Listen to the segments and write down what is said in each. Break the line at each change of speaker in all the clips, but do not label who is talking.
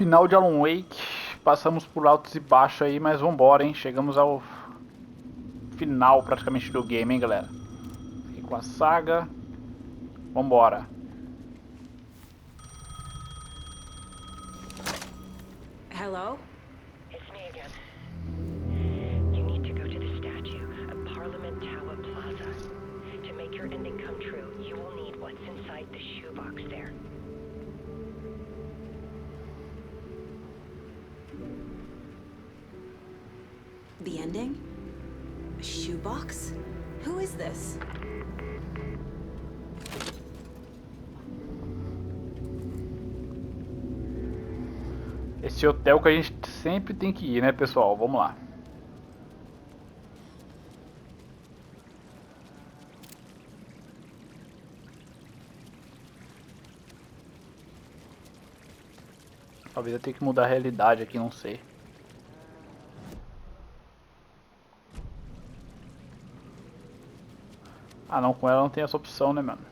Final de Alan Wake, passamos por altos e baixos aí, mas vambora, hein? Chegamos ao final praticamente do game, hein, galera? Aqui com a saga, vambora.
Hello?
It's me again. You need to go to the statue at Parliament Tower Plaza. To make your ending come true, you will need what's inside the shoebox there.
The ending? A shoebox? Who is this?
Esse hotel que a gente sempre tem que ir, né, pessoal? Vamos lá. Talvez eu tenha que mudar a realidade aqui, não sei. Ah não, com ela não tem essa opção, né, mano?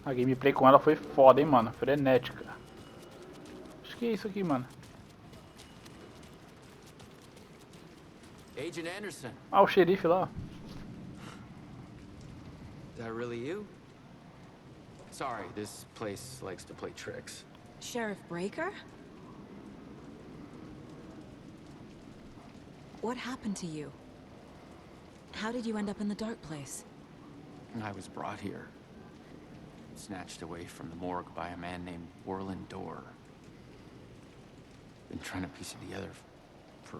A gameplay com ela foi foda, hein, mano? Frenética. Acho que é isso aqui, mano.
Agent Anderson.
Ah, o xerife lá.
Is that really you? Sorry, this place likes to play tricks.
Sheriff Breaker? What happened to you? How did you end up in the dark place?
I was brought here. Snatched away from the morgue by a man named Warland Dorr. Been trying to piece it together for...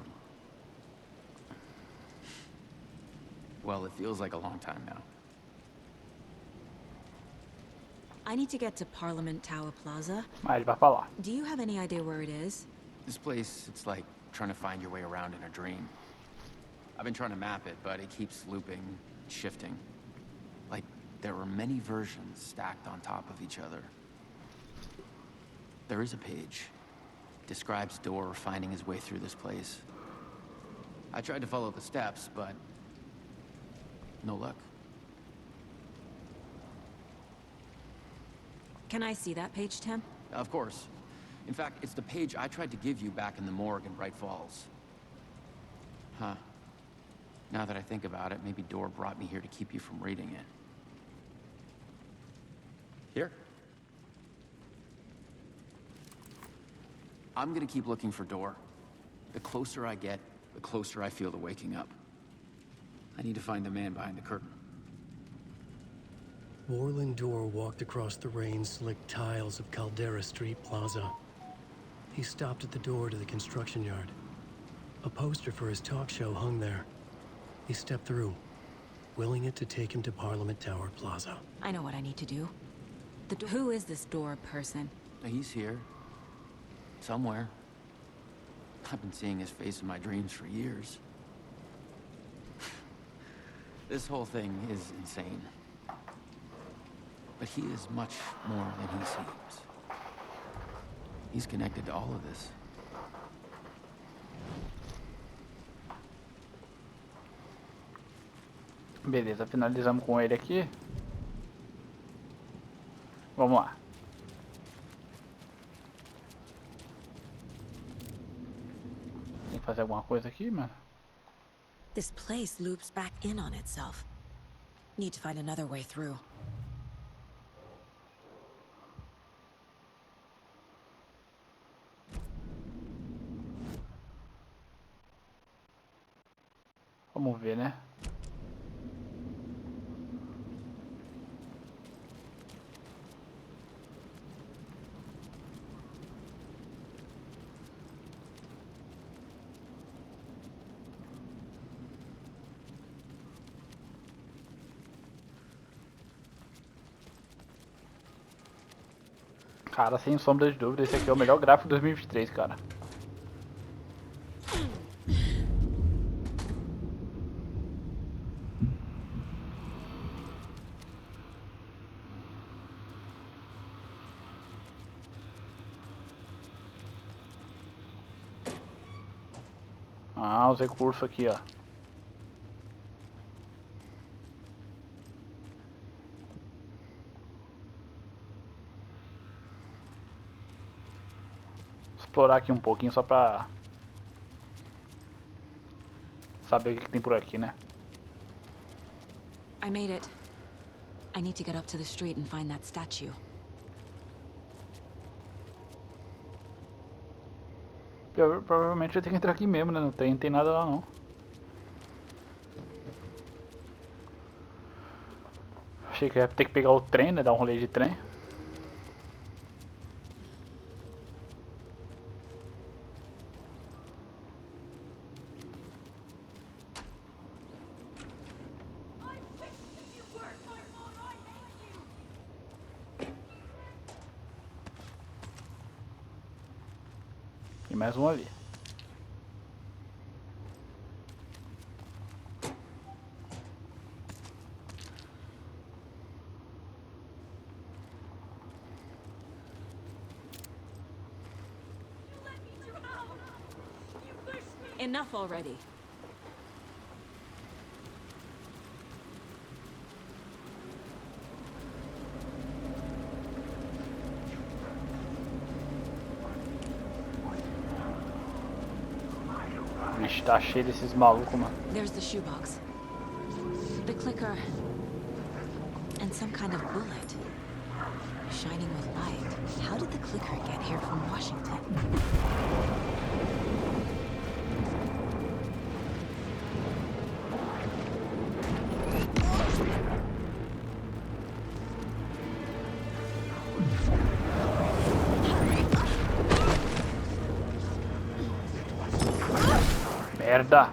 Well, it feels like a long time now.
I need to get to Parliament Tower Plaza.
Ah, ele vai falar.
Do you have any idea where it is?
This place, it's like trying to find your way around in a dream. I've been trying to map it, but it keeps looping, shifting. Like there are many versions stacked on top of each other. There is a page. Describes Dorr finding his way through this place. I tried to follow the steps, but no luck.
Can I see that page, Tim?
Of course. In fact, it's the page I tried to give you back in the morgue in Bright Falls. Huh. Now that I think about it, maybe Dorr brought me here to keep you from reading it. Here. I'm gonna keep looking for Dorr. The closer I get, the closer I feel to waking up. I need to find the man behind the curtain.
Warland Dorr walked across the rain-slicked tiles of Caldera Street Plaza. He stopped at the door to the construction yard. A poster for his talk show hung there. He stepped through, willing it to take him to Parliament Tower Plaza.
I know what I need to do. Who is this Dorr person?
He's here. Somewhere. I've been seeing his face in my dreams for years. This whole thing is insane. But he is much more than he seems. He's connected to all of this.
Beleza, finalizamos com ele aqui. Vamos lá. Tem que fazer alguma coisa aqui, mano?
This place loops back in on itself. Need to find another way through.
Vamos ver, né? Cara, sem sombra de dúvida, esse aqui é o melhor gráfico de 2023, cara. Ah, os recursos aqui, ó. explorar aqui um pouquinho só pra saber o que tem por aqui, né?
I made it. I need to get up to the street and find that statue.
Provavelmente eu tenho que entrar aqui mesmo, né? Não tem nada lá não. Achei que ia ter que pegar o trem, né? Dar um rolê de trem. E mais um ali.
Enough already.
Vixe, tá cheio desses malucos, mano.
There's the shoebox. The clicker. And some kind of bullet. Shining with light. How did the clicker get here from Washington?
Merda!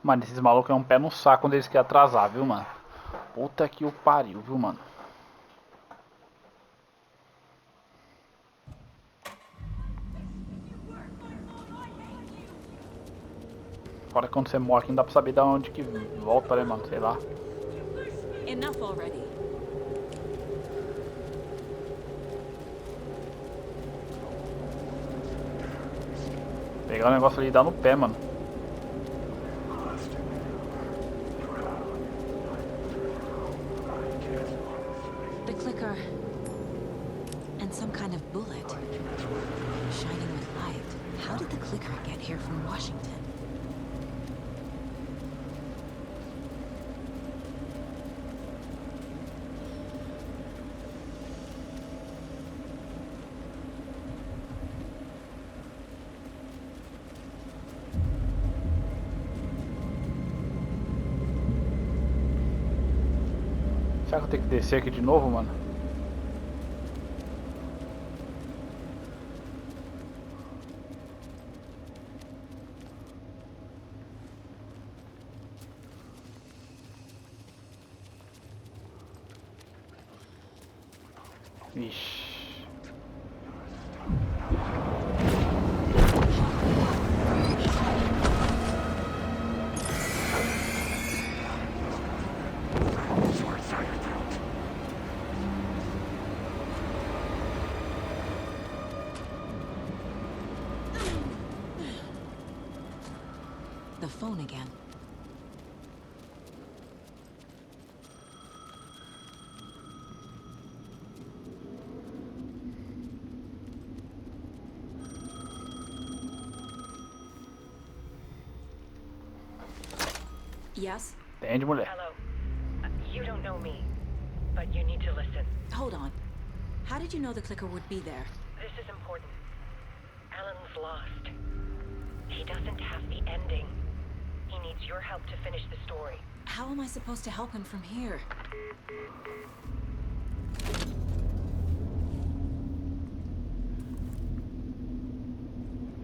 Mano, esses malucos é um pé no saco quando eles querem atrasar, viu, mano? Puta que o pariu, viu, mano? Fora quando você morre, não dá pra saber de onde que volta, né, mano? Sei lá.
Enough already.
Pegar o negócio ali e dar no pé, mano.
The clicker. And some kind of bullet. Shining with light. How did the clicker get here from Washington?
Será que eu tenho que descer aqui de novo, mano? Vixe.
The phone again. Yes?
Entende, mulher?
Hello. You don't know me, but you need to listen.
Hold on. How did you know the clicker would be there?
This is important. Alan's lost. He doesn't have the ending. He needs your help to finish the story.
How am I supposed to help him from here?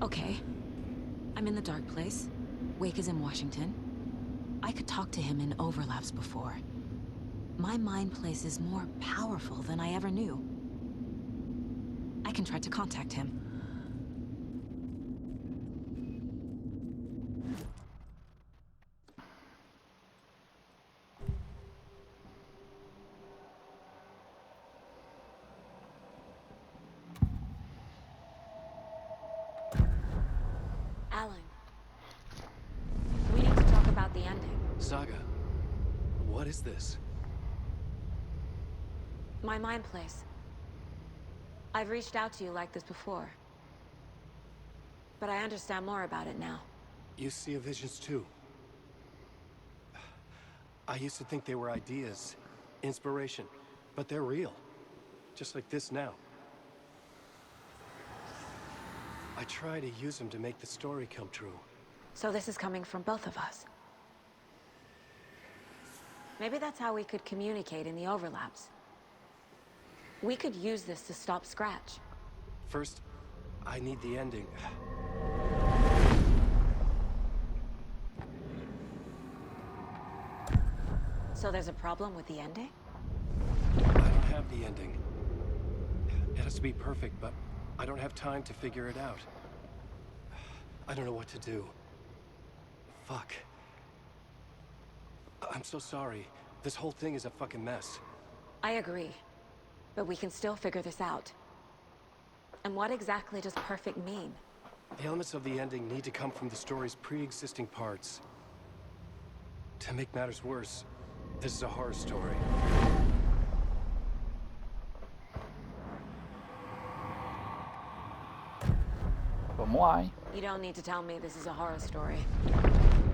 Okay. I'm in the dark place. Wake is in Washington. I could talk to him in overlaps before. My mind place is more powerful than I ever knew. I can try to contact him. Alan. We need to talk about the ending.
Saga, what is this?
My mind place. I've reached out to you like this before. But I understand more about it now.
You see visions too. I used to think they were ideas, inspiration, but they're real. Just like this now. I try to use them to make the story come true.
So this is coming from both of us. Maybe that's how we could communicate in the overlaps. We could use this to stop Scratch.
First, I need the ending.
So there's a problem with the ending?
I don't have the ending. It has to be perfect, but I don't have time to figure it out. I don't know what to do. Fuck. I'm so sorry. This whole thing is a fucking mess.
I agree. But we can still figure this out. And what exactly does perfect mean?
The elements of the ending need to come from the story's pre-existing parts. To make matters worse, this is a horror story.
Vamos lá, hein?
You don't need to tell me this is a horror story.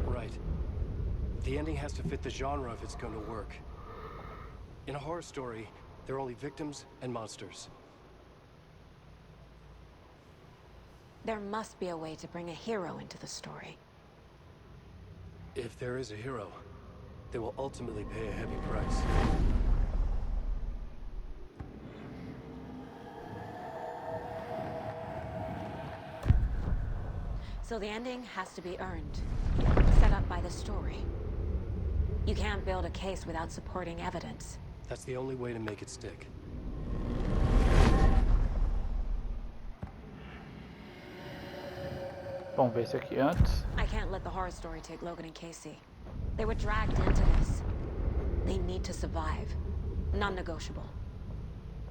Right. The ending has to fit the genre if it's going to work. In a horror story, there are only victims and monsters.
There must be a way to bring a hero into the story.
If there is a hero, they will ultimately pay a heavy price.
So the ending has to be earned, set up by the story. You can't build a case without supporting evidence.
That's the only way to make it stick.
Vamos ver esse aqui antes.
I can't let the horror story take Logan and Casey. They were dragged into this. They need to survive. Non-negotiable.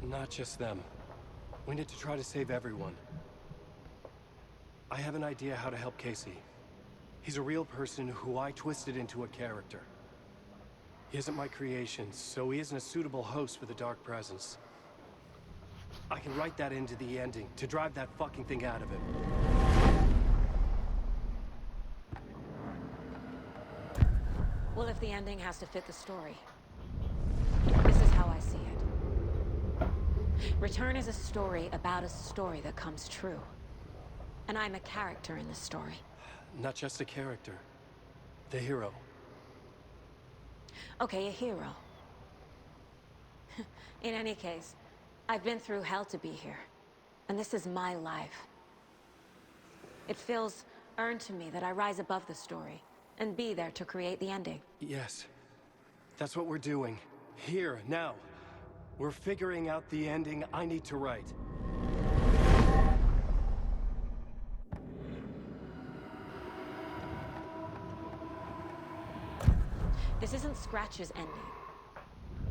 Not just them. We need to try to save everyone. I have an idea how to help Casey. He's a real person who I twisted into a character. He isn't my creation, so he isn't a suitable host for the Dark Presence. I can write that into the ending to drive that fucking thing out of him.
Well, if the ending has to fit the story, this is how I see it. Return is a story about a story that comes true. And I'm a character in this story.
Not just a character. The hero.
Okay, a hero. In any case, I've been through hell to be here. And this is my life. It feels earned to me that I rise above the story and be there to create the ending.
Yes. That's what we're doing. Here, now. We're figuring out the ending I need to write.
This isn't Scratch's ending.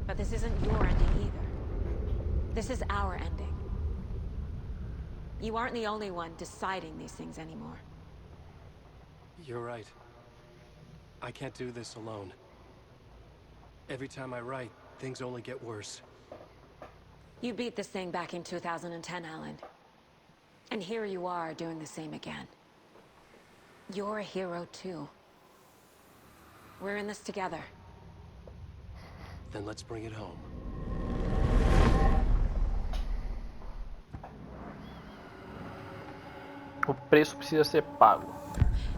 But this isn't your ending either. This is our ending. You aren't the only one deciding these things anymore.
You're right. I can't do this alone. Every time I write, things only get worse.
You beat this thing back in 2010, Alan. And here you are doing the same again. You're a hero too. We're in this together.
Then let's bring it home.
O preço precisa ser pago.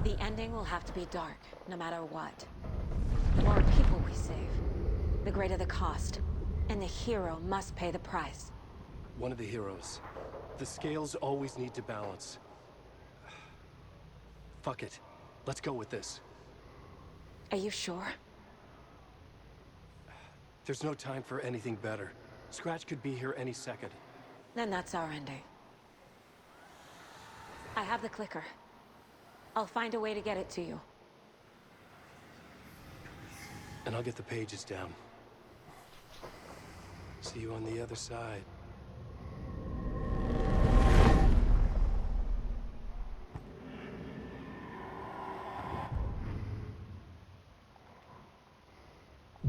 The ending will have to be dark, no matter what. The more people we save, the greater the cost. And the hero must pay the price.
One of the heroes. The scales always need to balance. Fuck it. Let's go with this.
Are you sure?
There's no time for anything better. Scratch could be here any second.
Then that's our ending. I have the clicker. I'll find a way to get it to you.
And I'll get the pages down. See you on the other side.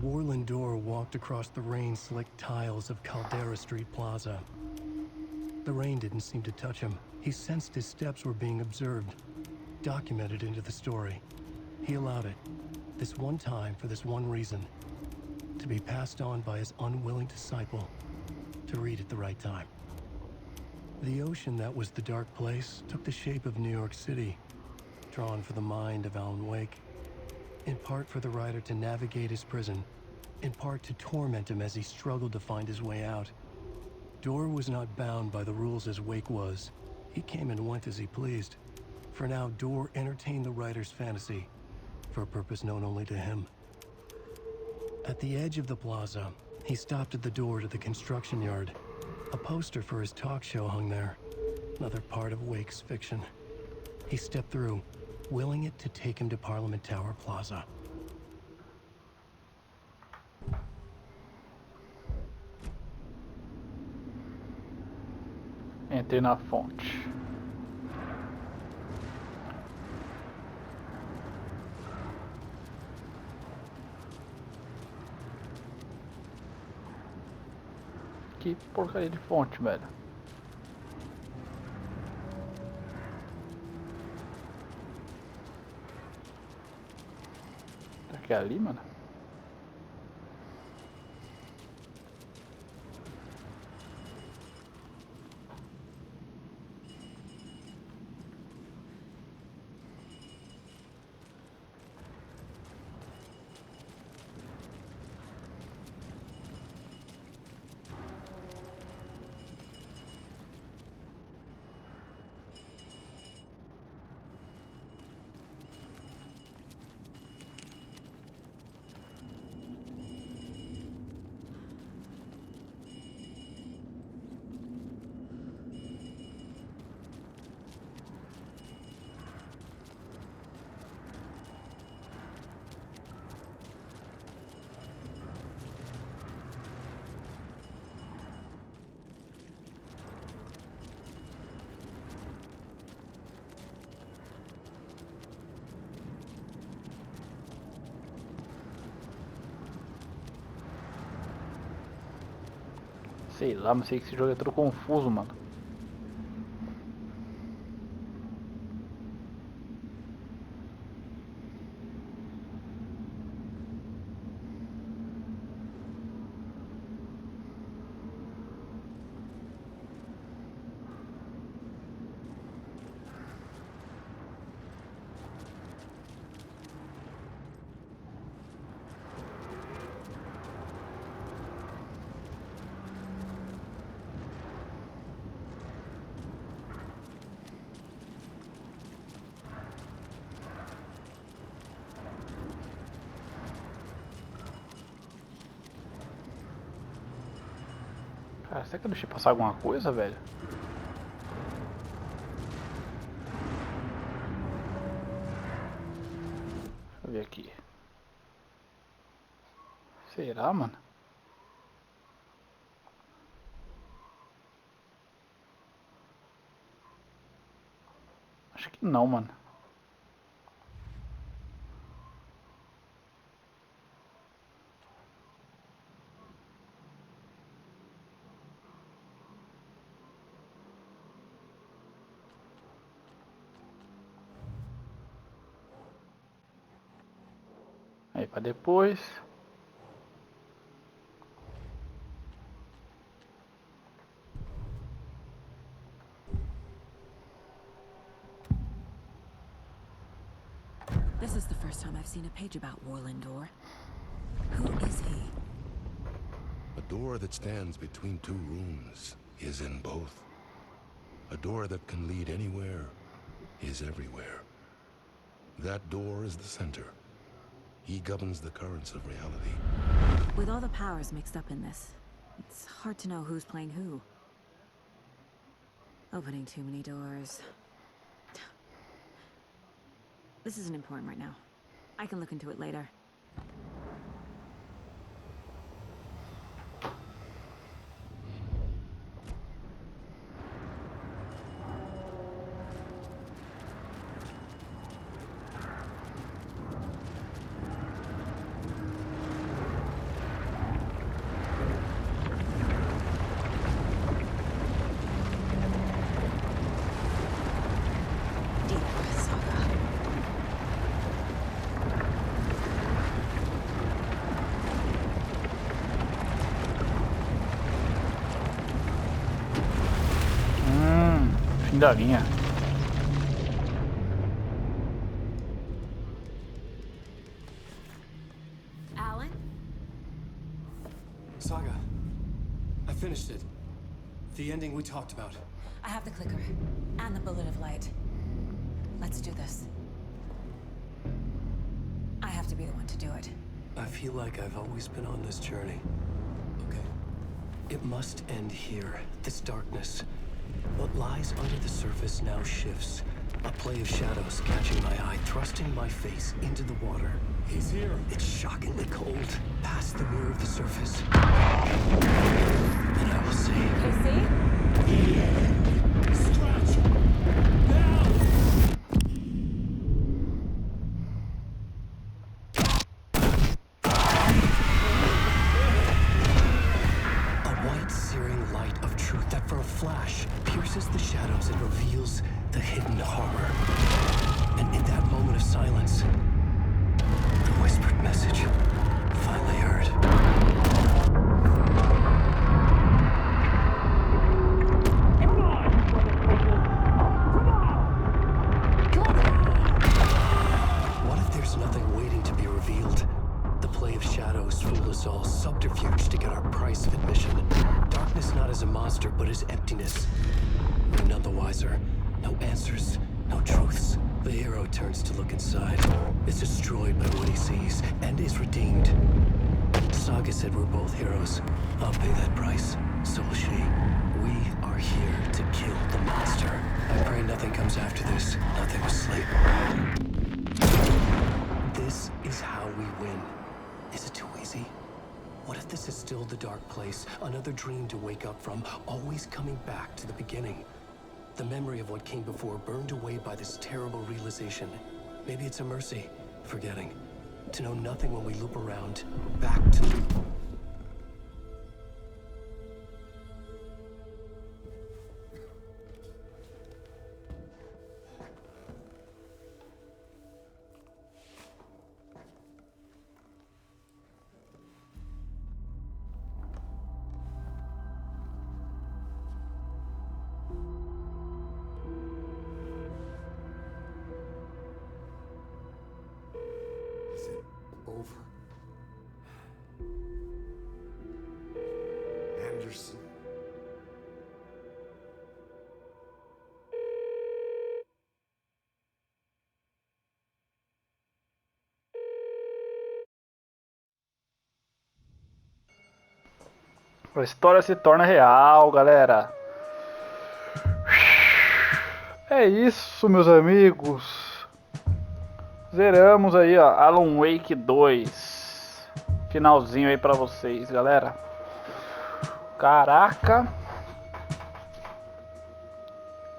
Warland Door walked across the rain-slicked tiles of Caldera Street Plaza. The rain didn't seem to touch him. He sensed his steps were being observed, documented into the story. He allowed it, this one time for this one reason, to be passed on by his unwilling disciple, to read at the right time. The ocean that was the dark place took the shape of New York City, drawn for the mind of Alan Wake. In part for the writer to navigate his prison, in part to torment him as he struggled to find his way out. Dorr was not bound by the rules as Wake was. He came and went as he pleased. For now, Dorr entertained the writer's fantasy, for a purpose known only to him. At the edge of the plaza, he stopped at the door to the construction yard. A poster for his talk show hung there, another part of Wake's fiction. He stepped through, willing it to take him to Parliament Tower Plaza.
Entrei na fonte. Que porcaria de fonte, velho. Será que é ali, mano? Sei lá, mas sei que esse jogo é todo confuso, mano. Cara, será que eu deixei passar alguma coisa, velho? Deixa eu ver aqui. Será, mano? Acho que não, mano. Aí pra depois.
This is the first time I've seen a page about Warland Door. Who is he?
A door that stands between two rooms is in both. A door that can lead anywhere is everywhere. That door is the center. He governs the currents of reality.
With all the powers mixed up in this, it's hard to know who's playing who. Opening too many doors. This isn't important right now. I can look into it later.
fim da linha.
Alan?
Saga, I finished it. The ending we talked about.
I have the clicker and the bullet of light. Let's do this. I have to be the one to do it.
I feel like I've always been on this journey. Okay. It must end here, this darkness. What lies under the surface now shifts. A play of shadows catching my eye, thrusting my face into the water. He's here. It's shockingly cold, past the mirror of the surface. And I will say...
Casey?
Stretch! Now! A white, searing light of truth that for a flash pierces the shadows and reveals the hidden horror. And in that moment of silence, the whispered message finally heard. What if there's nothing waiting to be revealed? The play of shadows fool us all, subterfuge to get our price of admission. Darkness not as a monster, but as emptiness. We're none the wiser. No answers, no truths. The hero turns to look inside, is destroyed by what he sees, and is redeemed. Saga said we're both heroes. I'll pay that price. So will she. We are here to kill the monster. I pray nothing comes after this. Nothing will sleep. This is how we win. Is it too easy? What if this is still the dark place? Another dream to wake up from, always coming back to the beginning. The memory of what came before burned away by this terrible realization. Maybe it's a mercy, forgetting. To know nothing when we loop around, back to...
Is it over? Anderson.
A história se torna real, galera. É isso, meus amigos. Zeramos aí, ó, Alan Wake 2. Finalzinho aí pra vocês, galera. Caraca.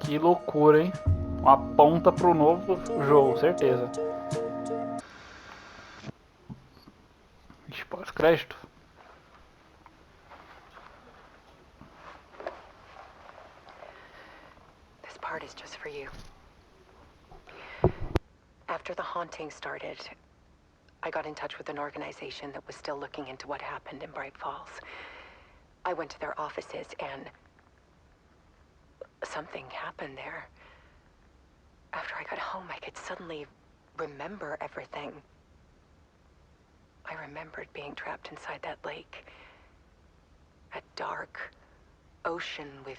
Que loucura, hein? Uma ponta pro novo jogo, certeza. Ixi, pós-crédito.
This part is just for you. After the haunting started, I got in touch with an organization that was still looking into what happened in Bright Falls. I went to their offices and something happened there. After I got home, I could suddenly remember everything. I remembered being trapped inside that lake. A dark ocean with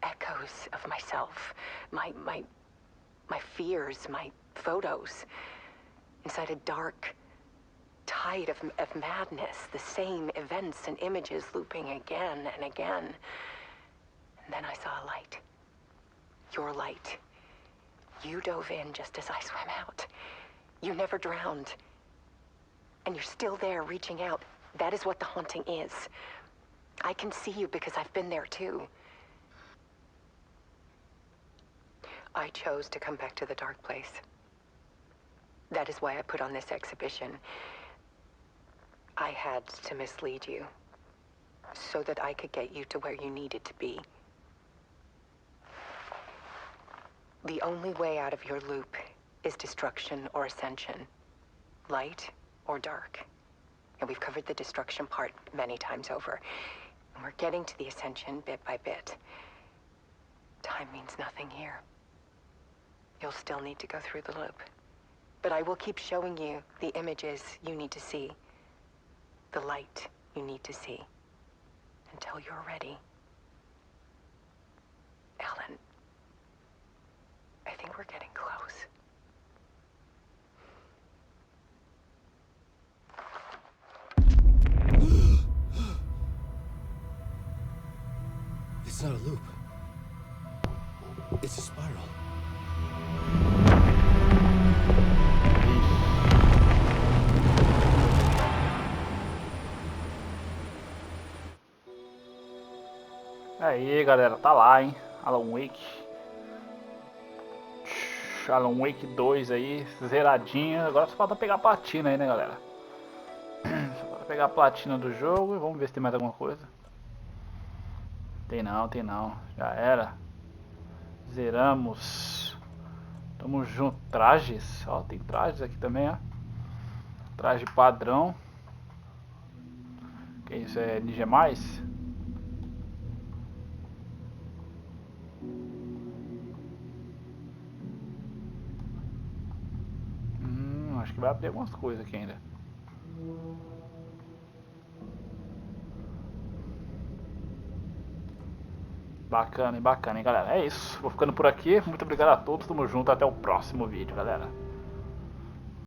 echoes of myself. My fears, my photos. Inside a dark tide of madness. The same events and images looping again and again. And then I saw a light. Your light. You dove in just as I swam out. You never drowned. And you're still there reaching out. That is what the haunting is. I can see you because I've been there too. I chose to come back to the dark place. That is why I put on this exhibition. I had to mislead you, so that I could get you to where you needed to be. The only way out of your loop is destruction or ascension, light or dark. And we've covered the destruction part many times over. And we're getting to the ascension bit by bit. time means nothing here. You'll still need to go through the loop. But I will keep showing you the images you need to see. The light you need to see. Until you're ready. Alan, I think we're getting close.
It's not a loop. It's a spiral.
Aí galera, tá lá, hein? Alan Wake. Alan Wake 2 aí, zeradinha. Agora só falta pegar a platina aí, né galera? Só falta pegar a platina do jogo e vamos ver se tem mais alguma coisa. Tem não, já era. Zeramos. Tamo junto. Trajes, ó, tem trajes aqui também, ó. Traje padrão. Que isso, é Ninja Mais? Acho que vai abrir algumas coisas aqui ainda. Bacana, hein, galera. É isso. Vou ficando por aqui. Muito obrigado a todos. Tamo junto. Até o próximo vídeo, galera.